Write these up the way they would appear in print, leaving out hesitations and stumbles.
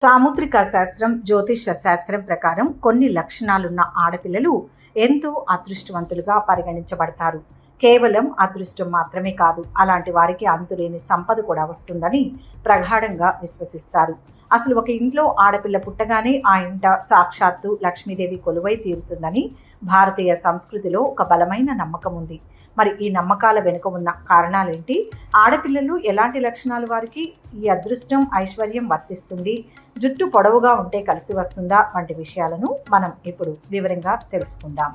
సాముద్రిక శాస్త్రం, జ్యోతిష శాస్త్రం ప్రకారం కొన్ని లక్షణాలున్న ఆడపిల్లలు ఎంతో అదృష్టవంతులుగా పరిగణించబడతారు. కేవలం అదృష్టం మాత్రమే కాదు, అలాంటి వారికి అంతులేని సంపద కూడా వస్తుందని ప్రగాఢంగా విశ్వసిస్తారు. అసలు ఒక ఇంట్లో ఆడపిల్ల పుట్టగానే ఆ ఇంట సాక్షాత్తు లక్ష్మీదేవి కొలువై తీరుతుందని భారతీయ సంస్కృతిలో ఒక బలమైన నమ్మకం ఉంది. మరి ఈ నమ్మకాల వెనుక ఉన్న కారణాలేంటి? ఆడపిల్లలు ఎలాంటి లక్షణాలు వారికి ఈ అదృష్టం, ఐశ్వర్యం వర్తిస్తుంది? జుట్టు పొడవుగా ఉంటే కలిసి వస్తుందా? వంటి విషయాలను మనం ఇప్పుడు వివరంగా తెలుసుకుందాం.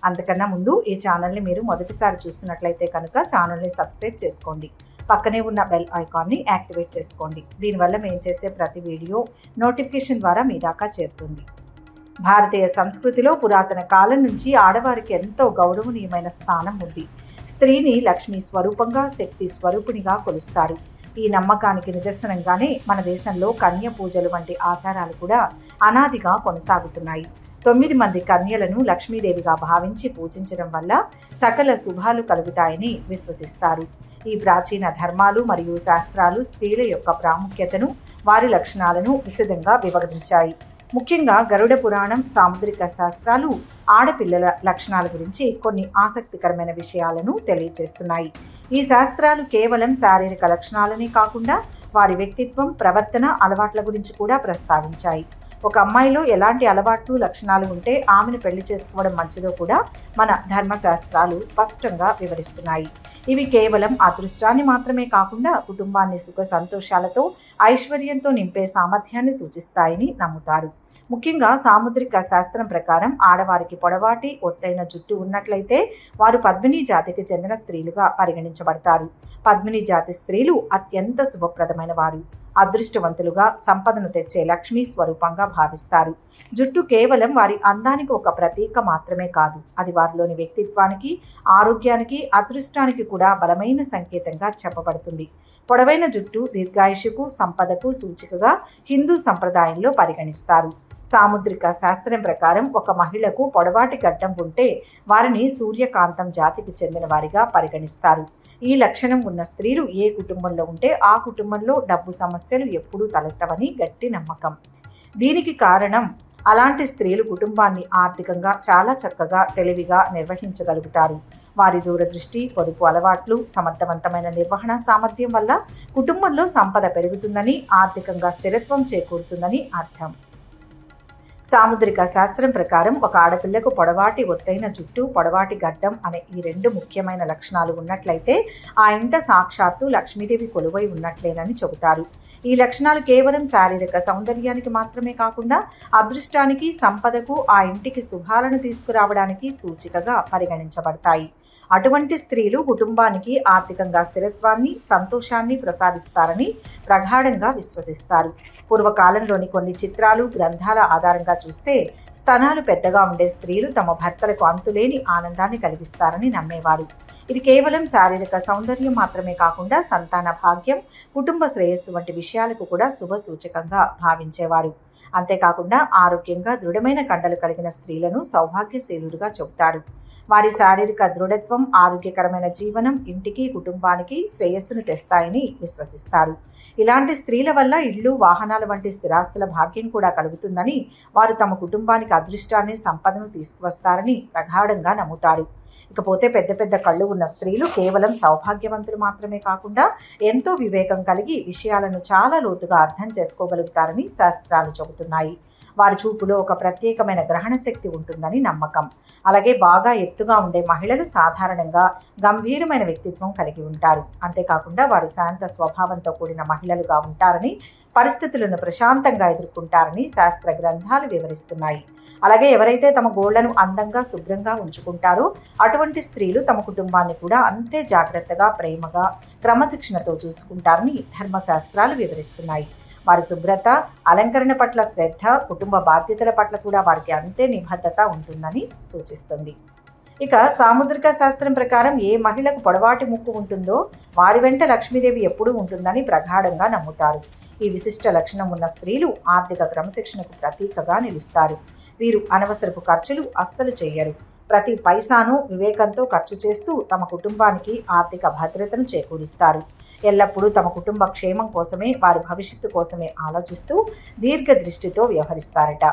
అంతకన్నా ముందు ఈ ఛానల్ని మీరు మొదటిసారి చూస్తున్నట్లయితే కనుక ఛానల్ని సబ్స్క్రైబ్ చేసుకోండి. పక్కనే ఉన్న బెల్ ఐకాన్ని యాక్టివేట్ చేసుకోండి. దీనివల్ల మేము చేసే ప్రతి వీడియో నోటిఫికేషన్ ద్వారా మీ దాకా చేరుతుంది. భారతీయ సంస్కృతిలో పురాతన కాలం నుంచి ఆడవారికి ఎంతో గౌరవనీయమైన స్థానం ఉంది. స్త్రీని లక్ష్మీ స్వరూపంగా, శక్తి స్వరూపిణిగా కొలుస్తారు. ఈ నమ్మకానికి నిదర్శనంగానే మన దేశంలో కన్య పూజలు వంటి ఆచారాలు కూడా అనాదిగా కొనసాగుతున్నాయి. 9 మంది కన్యలను లక్ష్మీదేవిగా భావించి పూజించడం వల్ల సకల శుభాలు కలుగుతాయని విశ్వసిస్తారు. ఈ ప్రాచీన ధర్మాలు మరియు శాస్త్రాలు స్త్రీల యొక్క ప్రాముఖ్యతను, వారి లక్షణాలను విశదంగా వివరించాయి. ముఖ్యంగా గరుడ పురాణం, సాముద్రిక శాస్త్రాలు ఆడపిల్లల లక్షణాల గురించి కొన్ని ఆసక్తికరమైన విషయాలను తెలియజేస్తున్నాయి. ఈ శాస్త్రాలు కేవలం శారీరక లక్షణాలనే కాకుండా వారి వ్యక్తిత్వం, ప్రవర్తన, అలవాట్ల గురించి కూడా ప్రస్తావించాయి. ఒక అమ్మాయిలో ఎలాంటి అలవాట్లు, లక్షణాలు ఉంటే ఆమెను పెళ్లి చేసుకోవడం మంచిదో కూడా మన ధర్మశాస్త్రాలు స్పష్టంగా వివరిస్తున్నాయి. ఇవి కేవలం అదృష్టాన్ని మాత్రమే కాకుండా కుటుంబాన్ని సుఖ సంతోషాలతో, ఐశ్వర్యంతో నింపే సామర్థ్యాన్ని సూచిస్తాయని నమ్ముతారు. ముఖ్యంగా సాముద్రిక శాస్త్రం ప్రకారం ఆడవారికి పొడవాటి, ఒత్తైన జుట్టు ఉన్నట్లయితే వారు పద్మిని జాతికి చెందిన స్త్రీలుగా పరిగణించబడతారు. పద్మిని జాతి స్త్రీలు అత్యంత శుభప్రదమైన వారు, అదృష్టవంతులుగా, సంపదను తెచ్చే లక్ష్మీ స్వరూపంగా భావిస్తారు. జుట్టు కేవలం వారి అందానికి ఒక ప్రతీక మాత్రమే కాదు, అది వారిలోని వ్యక్తిత్వానికి, ఆరోగ్యానికి, అదృష్టానికి కూడా బలమైన సంకేతంగా చెప్పబడుతుంది. పొడవైన జుట్టు దీర్ఘాయుషుకు, సంపదకు సూచికగా హిందూ సంప్రదాయంలో పరిగణిస్తారు. సాముద్రిక శాస్త్రం ప్రకారం ఒక మహిళకు పొడవాటి గడ్డం ఉంటే వారిని సూర్యకాంతం జాతికి చెందిన వారిగా పరిగణిస్తారు. ఈ లక్షణం ఉన్న స్త్రీలు ఏ కుటుంబంలో ఉంటే ఆ కుటుంబంలో డబ్బు సమస్యలు ఎప్పుడూ తలెత్తవని గట్టి నమ్మకం. దీనికి కారణం అలాంటి స్త్రీలు కుటుంబాన్ని ఆర్థికంగా చాలా చక్కగా, తెలివిగా నిర్వహించగలుగుతారు. వారి దూరదృష్టి, పొదుపు అలవాట్లు, సమర్థవంతమైన నిర్వహణ సామర్థ్యం వల్ల కుటుంబంలో సంపద పెరుగుతుందని, ఆర్థికంగా స్థిరత్వం చేకూరుతుందని అర్థం. సాముద్రిక శాస్త్రం ప్రకారం ఒక ఆడపిల్లకు పొడవాటి, ఒత్తైన జుట్టు, పొడవాటి గడ్డం అనే ఈ 2 ముఖ్యమైన లక్షణాలు ఉన్నట్లయితే ఆ ఇంట సాక్షాత్తు లక్ష్మీదేవి కొలువై ఉన్నట్లేనని చెబుతారు. ఈ లక్షణాలు కేవలం శారీరక సౌందర్యానికి మాత్రమే కాకుండా అదృష్టానికి, సంపదకు, ఆ ఇంటికి శుభాలను తీసుకురావడానికి సూచికగా పరిగణించబడతాయి. అటువంటి స్త్రీలు కుటుంబానికి ఆర్థికంగా స్థిరత్వాన్ని, సంతోషాన్ని ప్రసాదిస్తారని ప్రగాఢంగా విశ్వసిస్తారు. పూర్వకాలంలోని కొన్ని చిత్రాలు, గ్రంథాల ఆధారంగా చూస్తే స్తనాలు పెద్దగా ఉండే స్త్రీలు తమ భర్తలకు అంతులేని ఆనందాన్ని కలిగిస్తారని నమ్మేవారు. ఇది కేవలం శారీరక సౌందర్యం మాత్రమే కాకుండా సంతాన భాగ్యం, కుటుంబ శ్రేయస్సు వంటి విషయాలకు కూడా శుభ సూచకంగా భావించేవారు. అంతేకాకుండా ఆరోగ్యంగా దృఢమైన కండలు కలిగిన స్త్రీలను సౌభాగ్యశీలులుగా చెబుతారు. వారి శారీరక దృఢత్వం, ఆరోగ్యకరమైన జీవనం ఇంటికి, కుటుంబానికి శ్రేయస్సును తెస్తాయని విశ్వసిస్తారు. ఇలాంటి స్త్రీల వల్ల ఇళ్ళు, వాహనాల వంటి స్థిరాస్తుల భాగ్యం కూడా కలుగుతుందని, వారు తమ కుటుంబానికి అదృష్టాన్ని, సంపదను తీసుకువస్తారని ప్రగాఢంగా నమ్ముతారు. ఇకపోతే పెద్ద పెద్ద కళ్ళు ఉన్న స్త్రీలు కేవలం సౌభాగ్యవంతులు మాత్రమే కాకుండా ఎంతో వివేకం కలిగి విషయాలను చాలా లోతుగా అర్థం చేసుకోగలుగుతారని శాస్త్రాలు చెబుతున్నాయి. వారి చూపులో ఒక ప్రత్యేకమైన గ్రహణ శక్తి ఉంటుందని నమ్మకం. అలాగే బాగా ఎత్తుగా ఉండే మహిళలు సాధారణంగా గంభీరమైన వ్యక్తిత్వం కలిగి ఉంటారు. అంతేకాకుండా వారు శాంత స్వభావంతో కూడిన మహిళలుగా ఉంటారని, పరిస్థితులను ప్రశాంతంగా ఎదుర్కొంటారని శాస్త్ర గ్రంథాలు వివరిస్తున్నాయి. అలాగే ఎవరైతే తమ గోళ్లను అందంగా, శుభ్రంగా ఉంచుకుంటారో అటువంటి స్త్రీలు తమ కుటుంబాన్ని కూడా అంతే జాగ్రత్తగా, ప్రేమగా, క్రమశిక్షణతో చూసుకుంటారని ధర్మశాస్త్రాలు వివరిస్తున్నాయి. వారి శుభ్రత, అలంకరణ పట్ల శ్రద్ధ, కుటుంబ బాధ్యతల పట్ల కూడా వారికి అంతే నిబద్ధత ఉంటుందని సూచిస్తుంది. ఇక సాముద్రిక శాస్త్రం ప్రకారం ఏ మహిళకు పొడవాటి ముక్కు ఉంటుందో వారి వెంట లక్ష్మీదేవి ఎప్పుడూ ఉంటుందని ప్రగాఢంగా నమ్ముతారు. ఈ విశిష్ట లక్షణం ఉన్న స్త్రీలు ఆర్థిక క్రమశిక్షణకు ప్రతీకగా నిలుస్తారు. వీరు అనవసరపు ఖర్చులు అస్సలు చేయరు. ప్రతి పైసాను వివేకంతో ఖర్చు చేస్తూ తమ కుటుంబానికి ఆర్థిక భద్రతను చేకూరుస్తారు. ఎల్లప్పుడూ తమ కుటుంబ క్షేమం కోసమే, వారి భవిష్యత్తు కోసమే ఆలోచిస్తూ దీర్ఘదృష్టితో వ్యవహరిస్తారట.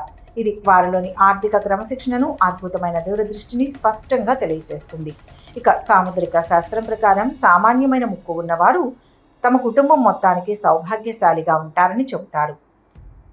ఇది వారిలోని ఆర్థిక క్రమశిక్షణను, అద్భుతమైన దూరదృష్టిని స్పష్టంగా తెలియజేస్తుంది. ఇక సాముద్రిక శాస్త్రం ప్రకారం సామాన్యమైన ముక్కు ఉన్నవారు తమ కుటుంబం మొత్తానికి సౌభాగ్యశాలిగా ఉంటారని చెబుతారు.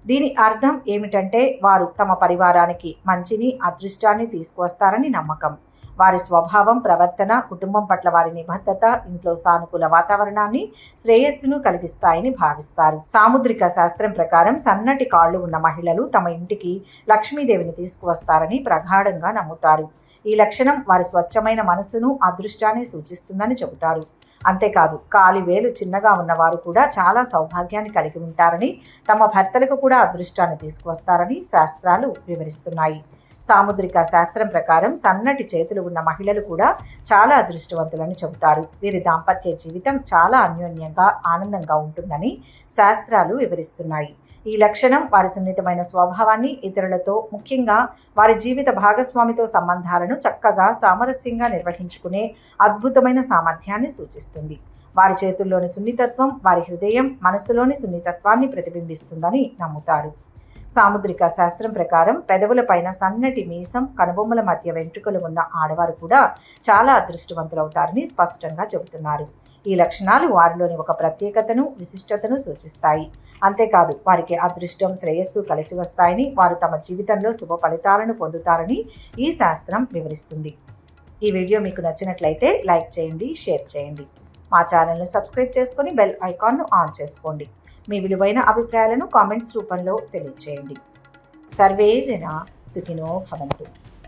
దీని అర్థం ఏమిటంటే వారు తమ పరివారానికి మంచిని, అదృష్టాన్ని తీసుకువస్తారని నమ్మకం. వారి స్వభావం, ప్రవర్తన, కుటుంబం పట్ల వారి నిబద్ధత ఇంట్లో సానుకూల వాతావరణాన్ని, శ్రేయస్సును కలిగిస్తాయని భావిస్తారు. సాముద్రిక శాస్త్రం ప్రకారం సన్నటి కాళ్ళు ఉన్న మహిళలు తమ ఇంటికి లక్ష్మీదేవిని తీసుకువస్తారని ప్రగాఢంగా నమ్ముతారు. ఈ లక్షణం వారి స్వచ్ఛమైన మనస్సును, అదృష్టాన్ని సూచిస్తుందని చెబుతారు. అంతేకాదు, కాలి వేలు చిన్నగా ఉన్నవారు కూడా చాలా సౌభాగ్యాన్ని కలిగి ఉంటారని, తమ భర్తలకు కూడా అదృష్టాన్ని తీసుకువస్తారని శాస్త్రాలు వివరిస్తున్నాయి. సాముద్రిక శాస్త్రం ప్రకారం సన్నటి చేతులు ఉన్న మహిళలు కూడా చాలా అదృష్టవంతులని చెబుతారు. వీరి దాంపత్య జీవితం చాలా అన్యోన్యంగా, ఆనందంగా ఉంటుందని శాస్త్రాలు వివరిస్తున్నాయి. ఈ లక్షణం వారి సున్నితమైన స్వభావాన్ని, ఇతరులతో, ముఖ్యంగా వారి జీవిత భాగస్వామితో సంబంధాలను చక్కగా, సామరస్యంగా నిర్వహించుకునే అద్భుతమైన సామర్థ్యాన్ని సూచిస్తుంది. వారి చేతుల్లోని సున్నితత్వం వారి హృదయం, మనస్సులోని సున్నితత్వాన్ని ప్రతిబింబిస్తుందని నమ్ముతారు. సాముద్రిక శాస్త్రం ప్రకారం పెదవులపైన సన్నటి మీసం, కనుబొమ్మల మధ్య వెంట్రుకలు ఉన్న ఆడవారు కూడా చాలా అదృష్టవంతులవుతారని స్పష్టంగా చెబుతున్నారు. ఈ లక్షణాలు వారిలోని ఒక ప్రత్యేకతను, విశిష్టతను సూచిస్తాయి. అంతేకాదు, వారికి అదృష్టం, శ్రేయస్సు కలిసి వస్తాయని, వారు తమ జీవితంలో శుభ ఫలితాలను పొందుతారని ఈ శాస్త్రం వివరిస్తుంది. ఈ వీడియో మీకు నచ్చినట్లయితే లైక్ చేయండి, షేర్ చేయండి. మా ఛానల్ను సబ్స్క్రైబ్ చేసుకొని బెల్ ఐకాన్ను ఆన్ చేసుకోండి. మీ విలువైన అభిప్రాయాలను కామెంట్స్ రూపంలో తెలియజేయండి. సర్వే జన సుఖినో భవంతు.